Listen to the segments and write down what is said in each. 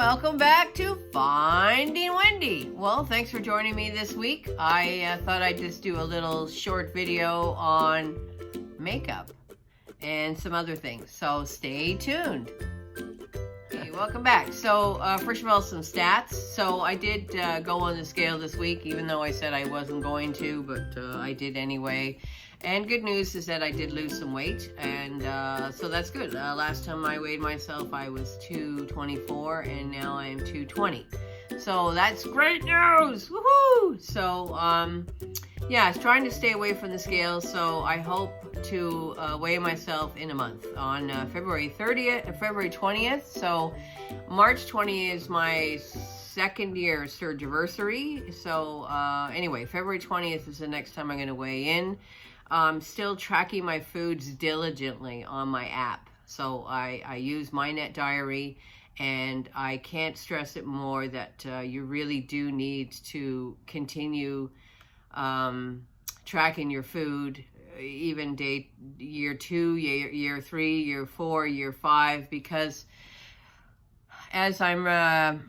welcome back to Finding Wendy. Well, thanks for joining me this week. I thought I'd just do a little short video on makeup and some other things, so stay tuned. Okay, welcome back. So first of all, some stats. So I did go on the scale this week, even though I said I wasn't going to, but I did anyway. And good news is that I did lose some weight, and so that's good. Last time I weighed myself, I was 224, and now I am 220. So that's great news! Woohoo! So, yeah, I was trying to stay away from the scale, so I hope to weigh myself in a month on February 20th. So March 20th is my second year surgiversary. So anyway, February 20th is the next time I'm going to weigh in. I'm still tracking my foods diligently on my app. So I use MyNet Diary, and I can't stress it more that you really do need to continue tracking your food, even year 2, year 3, year 4, year 5, because as I'm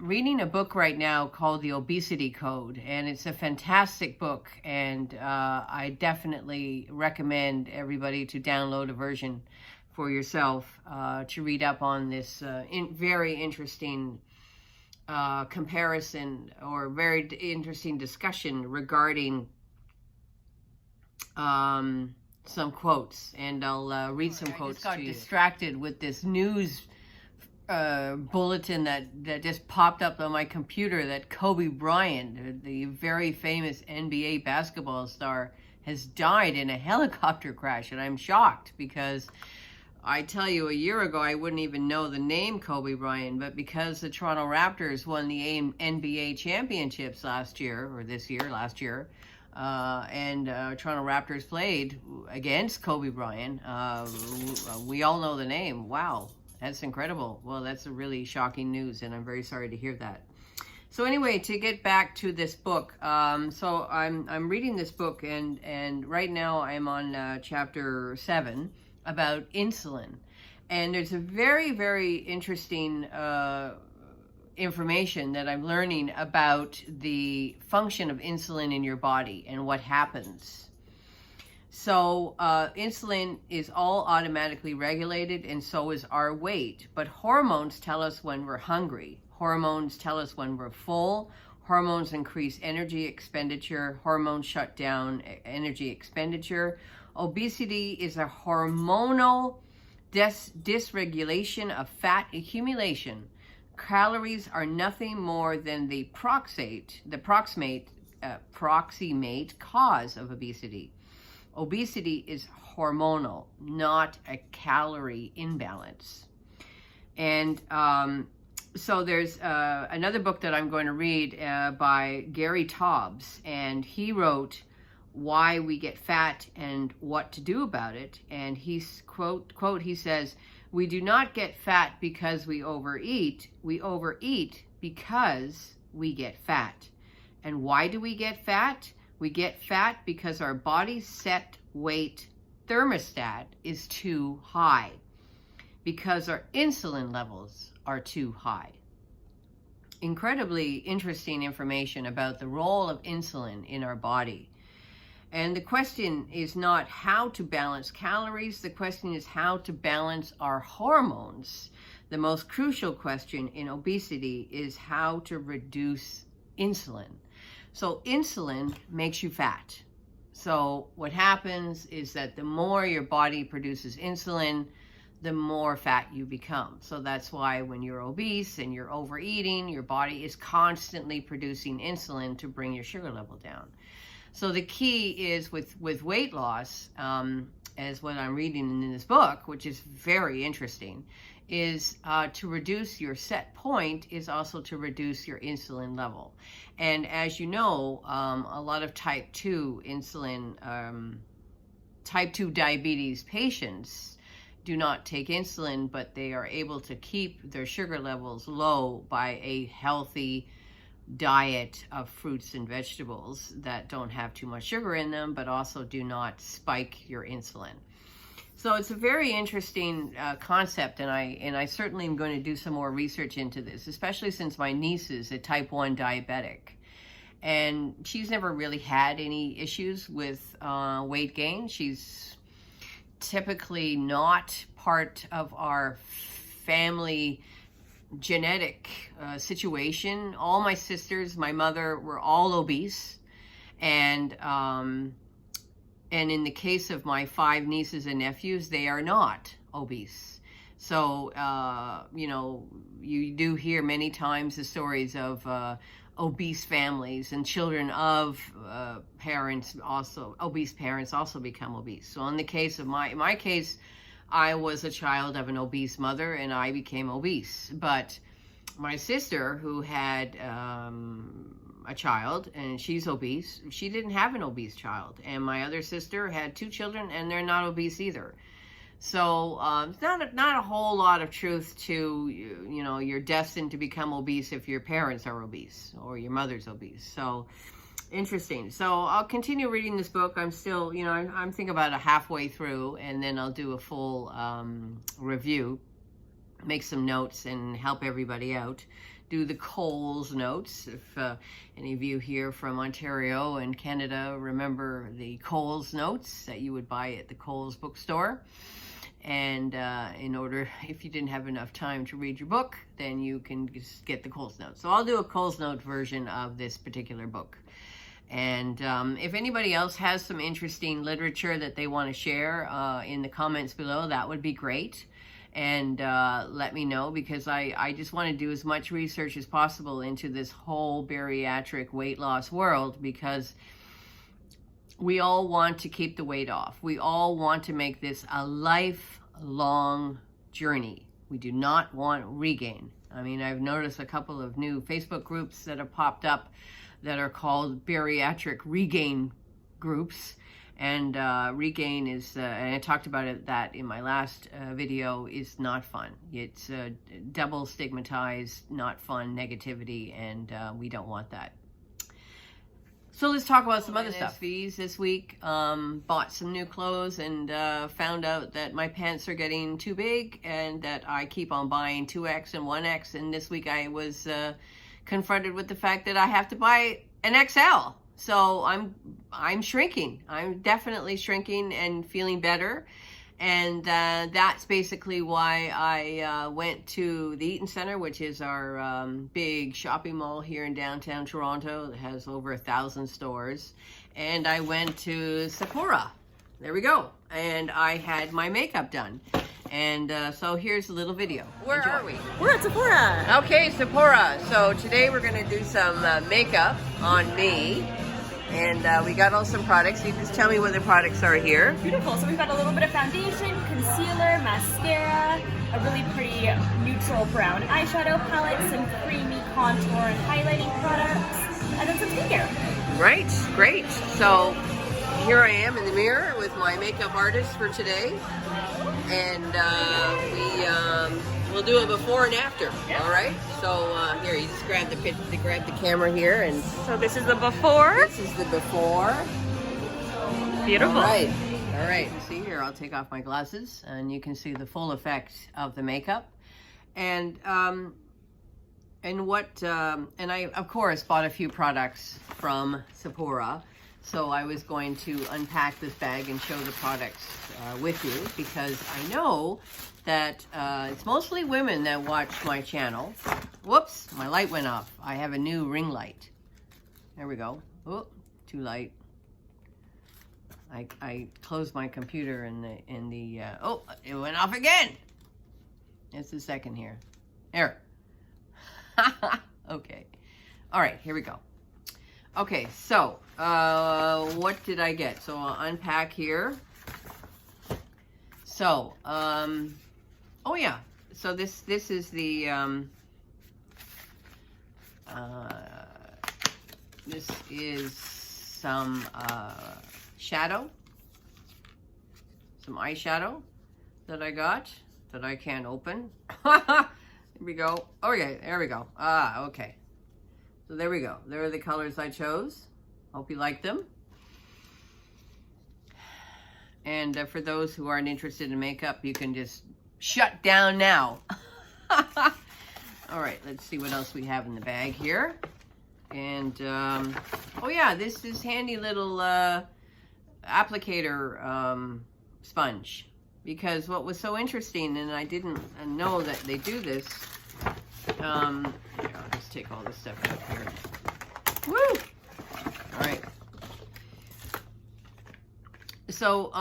reading a book right now called The Obesity Code, and it's a fantastic book, and I definitely recommend everybody to download a version for yourself to read up on this very interesting comparison or very interesting discussion regarding some quotes, and I'll read some quotes to you. I just got distracted with this news bulletin that just popped up on my computer that Kobe Bryant, the very famous NBA basketball star, has died in a helicopter crash. And I'm shocked because I tell you, a year ago I wouldn't even know the name Kobe Bryant, but because the Toronto Raptors won the NBA championships last year, and Toronto Raptors played against Kobe Bryant, we all know the name. Wow. That's incredible. Well, that's a really shocking news, and I'm very sorry to hear that. So anyway, to get back to this book, so I'm reading this book, and right now I'm on chapter 7 about insulin, and there's a very, very interesting information that I'm learning about the function of insulin in your body and what happens. So insulin is all automatically regulated, and so is our weight. But hormones tell us when we're hungry. Hormones tell us when we're full. Hormones increase energy expenditure. Hormones shut down energy expenditure. Obesity is a hormonal dysregulation of fat accumulation. Calories are nothing more than the proximate cause of obesity. Obesity is hormonal, not a calorie imbalance. And so there's another book that I'm going to read by Gary Taubes, and he wrote Why We Get Fat and What to Do About It. And he's quote, he says, "We do not get fat because we overeat because we get fat. And why do we get fat? We get fat because our body's set weight thermostat is too high, because our insulin levels are too high." Incredibly interesting information about the role of insulin in our body. And the question is not how to balance calories, the question is how to balance our hormones. The most crucial question in obesity is how to reduce insulin. So insulin makes you fat. So what happens is that the more your body produces insulin, the more fat you become. So that's why when you're obese and you're overeating, your body is constantly producing insulin to bring your sugar level down. So the key is with weight loss, as what I'm reading in this book, which is very interesting, is to reduce your set point is also to reduce your insulin level. And as you know, a lot of type 2 diabetes patients do not take insulin, but they are able to keep their sugar levels low by a healthy diet of fruits and vegetables that don't have too much sugar in them, but also do not spike your insulin. So it's a very interesting concept, and I certainly am going to do some more research into this, especially since my niece is a type 1 diabetic. And she's never really had any issues with weight gain. She's typically not part of our family genetic situation. All my sisters, my mother, were all obese. And in the case of my 5 nieces and nephews, they are not obese. So, you know, you do hear many times the stories of obese families and children of parents also, obese parents also become obese. So in the case of my case, I was a child of an obese mother and I became obese. But my sister, who had a child and she's obese, she didn't have an obese child. And my other sister had 2 children and they're not obese either. So it's not a whole lot of truth to, you know, you're destined to become obese if your parents are obese or your mother's obese. So interesting. So I'll continue reading this book. I'm still, you know, I'm thinking about halfway through, and then I'll do a full review, make some notes and help everybody out. Do the Coles notes. If any of you here from Ontario and Canada remember the Coles notes that you would buy at the Coles bookstore. And in order, if you didn't have enough time to read your book, then you can just get the Coles notes. So I'll do a Coles note version of this particular book. And if anybody else has some interesting literature that they want to share in the comments below, that would be great. And let me know, because I just want to do as much research as possible into this whole bariatric weight loss world, because we all want to keep the weight off. We all want to make this a lifelong journey. We do not want regain. I mean, I've noticed a couple of new Facebook groups that have popped up that are called bariatric regain groups. And regain is, and I talked about it, that in my last video, is not fun. It's double stigmatized, not fun negativity, and we don't want that. So let's talk about some other stuff. NSVs this week. Bought some new clothes and found out that my pants are getting too big and that I keep on buying 2X and 1X. And this week I was confronted with the fact that I have to buy an XL. So I'm shrinking. I'm definitely shrinking and feeling better. And that's basically why I went to the Eaton Centre, which is our big shopping mall here in downtown Toronto that has over 1,000 stores. And I went to Sephora. There we go. And I had my makeup done. And so here's a little video. Where are we? We're at Sephora. Okay, Sephora. So today we're going to do some makeup on me. And we got all some products. You just tell me what the products are here. Beautiful. So we've got a little bit of foundation, concealer, mascara, a really pretty neutral brown eyeshadow palette, some creamy contour and highlighting products, and then some skincare. Right, great. So here I am in the mirror with my makeup artist for today. And we'll do a before and after. Yep. All right. So here, you just grab the camera here, and so this is the before. This is the before. Beautiful. All right. All right. See here, I'll take off my glasses, and you can see the full effect of the makeup. And what and I of course bought a few products from Sephora. So I was going to unpack this bag and show the products with you, because I know that it's mostly women that watch my channel. Whoops, my light went off. I have a new ring light. There we go. Oh, too light. I closed my computer in the oh, it went off again. It's the second here. There. Okay. All right, here we go. Okay, so what did I get? So I'll unpack here. So, oh yeah. So this is the this is some shadow, some eyeshadow that I got that I can't open. Here we go. Okay, there we go. Ah, okay. So there we go. There are the colors I chose. Hope you like them. And for those who aren't interested in makeup, you can just shut down now. All right, let's see what else we have in the bag here. And, oh yeah, this is handy little applicator sponge. Because what was so interesting, and I didn't know that they do this, here, I'll just take all this stuff out here. Woo! All right. So,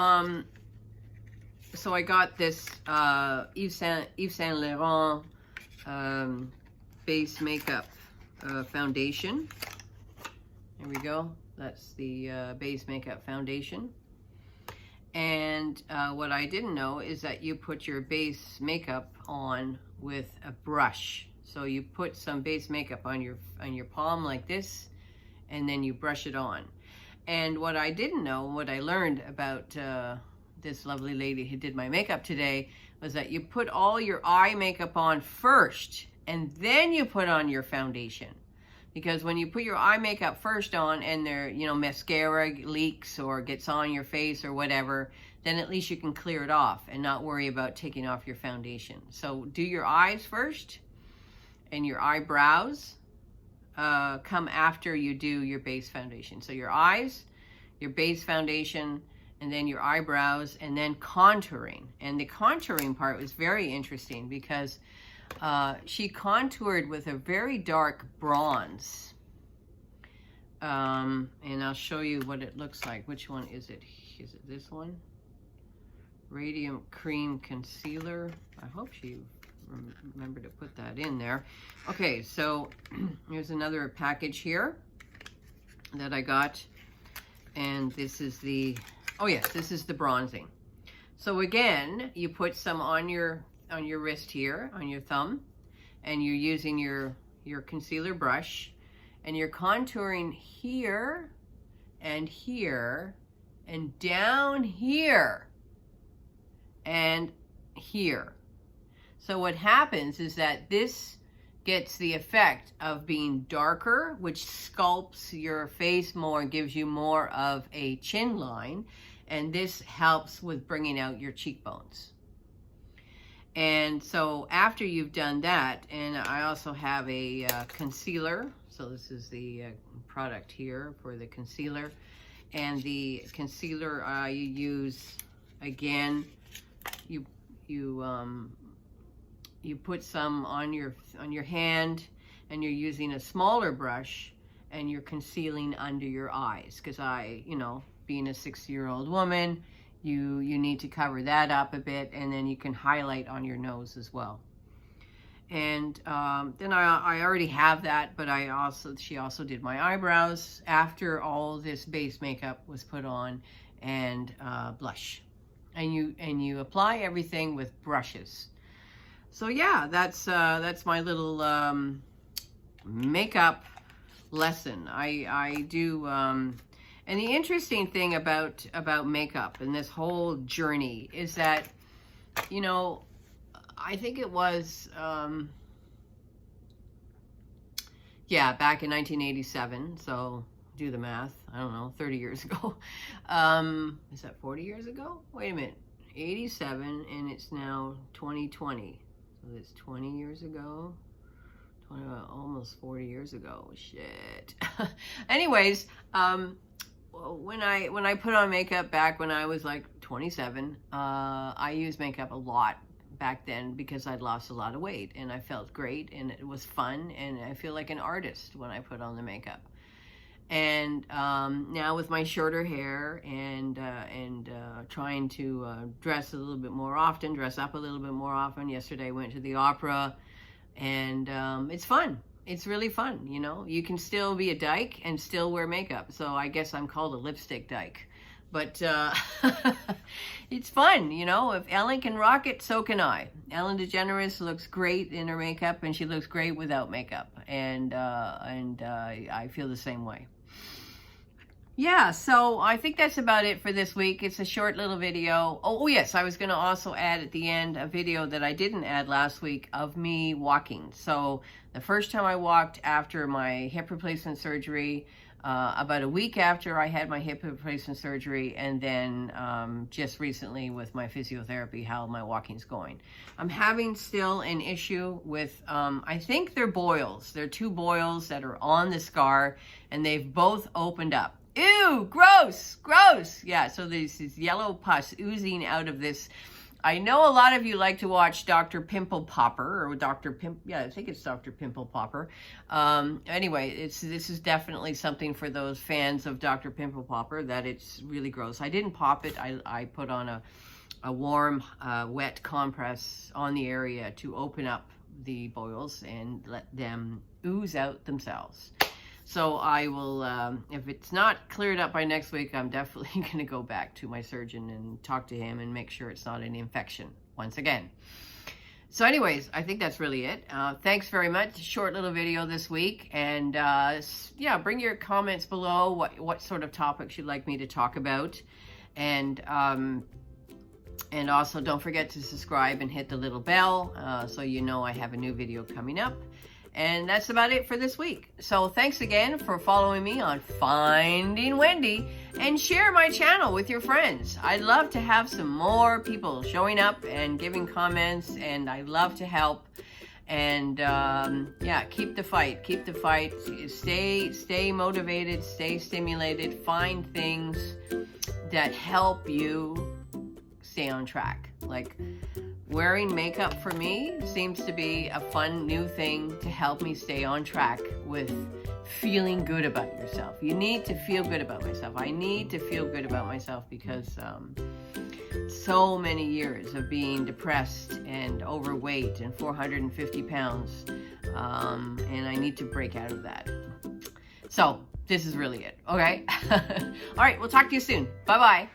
so I got this Yves Saint Laurent base makeup foundation. There we go. That's the base makeup foundation. And what I didn't know is that you put your base makeup on with a brush. So you put some base makeup on your palm like this, and then you brush it on. And what I didn't know, what I learned about this lovely lady who did my makeup today, was that you put all your eye makeup on first, and then you put on your foundation. Because when you put your eye makeup first on and there, you know, mascara leaks or gets on your face or whatever, then at least you can clear it off and not worry about taking off your foundation. So do your eyes first, and your eyebrows come after you do your base foundation. So your eyes, your base foundation, and then your eyebrows, and then contouring. And the contouring part was very interesting because she contoured with a very dark bronze. And I'll show you what it looks like. Which one is it? Is it this one? Radiant Cream Concealer. I hope she remembered to put that in there. Okay, so here's another package here that I got. And this is the, oh yes, this is the bronzing. So again, you put some on your wrist here, on your thumb, and you're using your concealer brush, and you're contouring here and here and down here and here. So what happens is that this gets the effect of being darker, which sculpts your face more and gives you more of a chin line, and this helps with bringing out your cheekbones. And so after you've done that, and I also have a concealer. So this is the product here for the concealer. And the concealer you use, again, you put some on your hand, and you're using a smaller brush, and you're concealing under your eyes. Because you know, being a 60-year-old woman, you need to cover that up a bit, and then you can highlight on your nose as well. And then I already have that, but she also did my eyebrows after all this base makeup was put on, and blush. And you apply everything with brushes. So yeah, that's my little makeup lesson. I do. And the interesting thing about makeup and this whole journey is that, you know, I think it was, yeah, back in 1987. So do the math. I don't know, 30 years ago. Is that 40 years ago? Wait a minute. 87, and it's now 2020. So that's 20 years ago. Almost 40 years ago. Shit. Anyways, when I put on makeup back when I was like 27, I used makeup a lot back then because I'd lost a lot of weight, and I felt great, and it was fun, and I feel like an artist when I put on the makeup. And now with my shorter hair and trying to dress a little bit more often, dress up a little bit more often. Yesterday I went to the opera, and it's fun. It's really fun, you know. You can still be a dyke and still wear makeup. So I guess I'm called a lipstick dyke. But it's fun, you know. If Ellen can rock it, so can I. Ellen DeGeneres looks great in her makeup, and she looks great without makeup. And I feel the same way. Yeah, so I think that's about it for this week. It's a short little video. Oh yes, I was going to also add at the end a video that I didn't add last week of me walking. So the first time I walked after my hip replacement surgery, about a week after I had my hip replacement surgery, and then just recently with my physiotherapy, how my walking's going. I'm having still an issue with, I think they're boils. They're 2 boils that are on the scar, and they've both opened up. Ew, gross, gross. Yeah, so there's this yellow pus oozing out of this. I know a lot of you like to watch Dr. Pimple Popper, or yeah, I think it's Dr. Pimple Popper. Anyway, this is definitely something for those fans of Dr. Pimple Popper, that it's really gross. I didn't pop it. I put on a warm, wet compress on the area to open up the boils and let them ooze out themselves. So I will, if it's not cleared up by next week, I'm definitely going to go back to my surgeon and talk to him and make sure it's not an infection once again. So anyways, I think that's really it. Thanks very much. Short little video this week. And yeah, bring your comments below what sort of topics you'd like me to talk about. And also don't forget to subscribe and hit the little bell so you know I have a new video coming up. And that's about it for this week. So thanks again for following me on Finding Wendy, and share my channel with your friends. I'd love to have some more people showing up and giving comments, and I love to help. And yeah, keep the fight, stay motivated, stay stimulated, find things that help you stay on track. Like, wearing makeup for me seems to be a fun new thing to help me stay on track with feeling good about yourself. You need to feel good about myself. I need to feel good about myself because so many years of being depressed and overweight and 450 pounds, and I need to break out of that. So this is really it, okay? All right, we'll talk to you soon. Bye-bye.